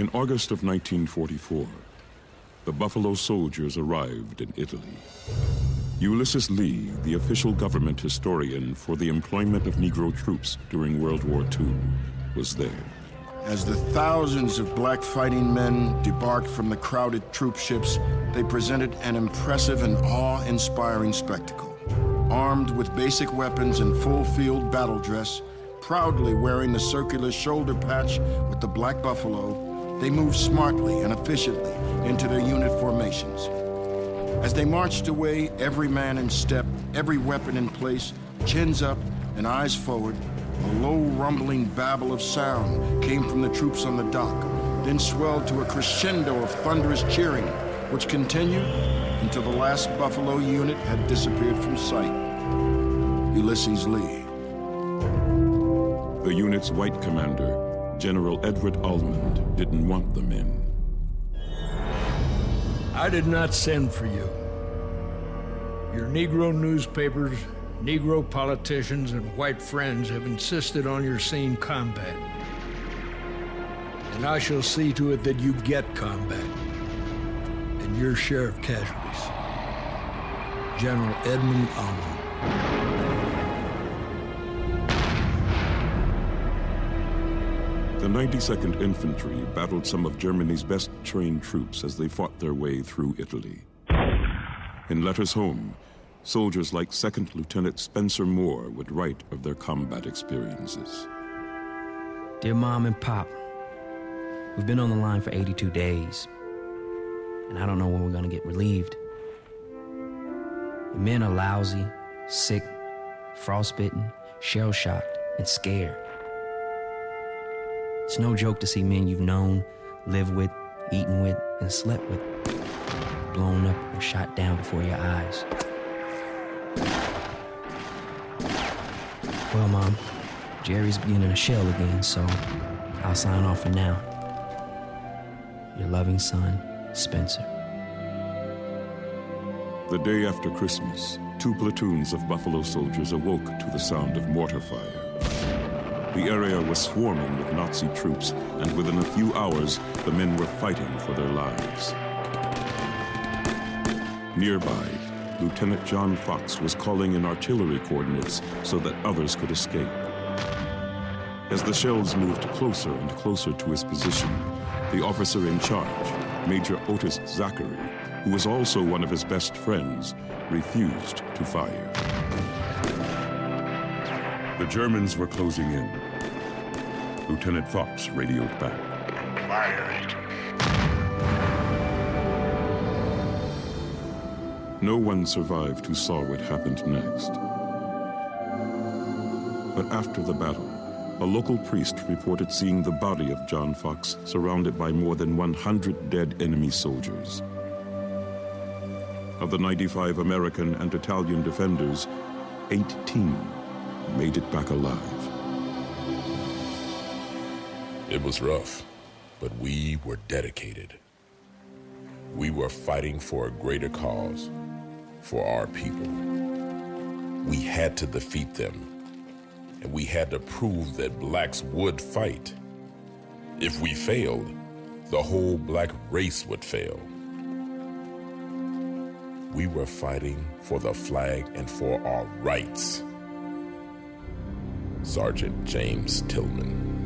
In August of 1944, the Buffalo Soldiers arrived in Italy. Ulysses Lee, the official government historian for the employment of Negro troops during World War II, was there. As the thousands of black fighting men debarked from the crowded troop ships, they presented an impressive and awe-inspiring spectacle. Armed with basic weapons and full-field battle dress, proudly wearing the circular shoulder patch with the black buffalo, they moved smartly and efficiently into their unit formations. As they marched away, every man in step, every weapon in place, chins up and eyes forward, a low rumbling babble of sound came from the troops on the dock, then swelled to a crescendo of thunderous cheering, which continued until the last Buffalo unit had disappeared from sight. Ulysses Lee. The unit's white commander, General Edward Almond, didn't want them in. I did not send for you. Your Negro newspapers, Negro politicians, and white friends have insisted on your seeing combat. And I shall see to it that you get combat and your share of casualties. General Edmund Almond. The 92nd Infantry battled some of Germany's best trained troops as they fought their way through Italy. In letters home, soldiers like 2nd Lieutenant Spencer Moore would write of their combat experiences. Dear Mom and Pop, we've been on the line for 82 days, and I don't know when we're gonna get relieved. The men are lousy, sick, frostbitten, shell-shocked, and scared. It's no joke to see men you've known, lived with, eaten with, and slept with blown up or shot down before your eyes. Well, Mom, Jerry's being in a shell again, so I'll sign off for now. Your loving son, Spencer. The day after Christmas, 2 platoons of Buffalo Soldiers awoke to the sound of mortar fire. The area was swarming with Nazi troops, and within a few hours, the men were fighting for their lives. Nearby, Lieutenant John Fox was calling in artillery coordinates so that others could escape. As the shells moved closer and closer to his position, the officer in charge, Major Otis Zachary, who was also one of his best friends, refused to fire. The Germans were closing in. Lieutenant Fox radioed back. Fire it. No one survived who saw what happened next. But after the battle, a local priest reported seeing the body of John Fox surrounded by more than 100 dead enemy soldiers. Of the 95 American and Italian defenders, 18 made it back alive. It was rough, but we were dedicated. We were fighting for a greater cause, for our people. We had to defeat them, and we had to prove that blacks would fight. If we failed, the whole black race would fail. We were fighting for the flag and for our rights. Sergeant James Tillman.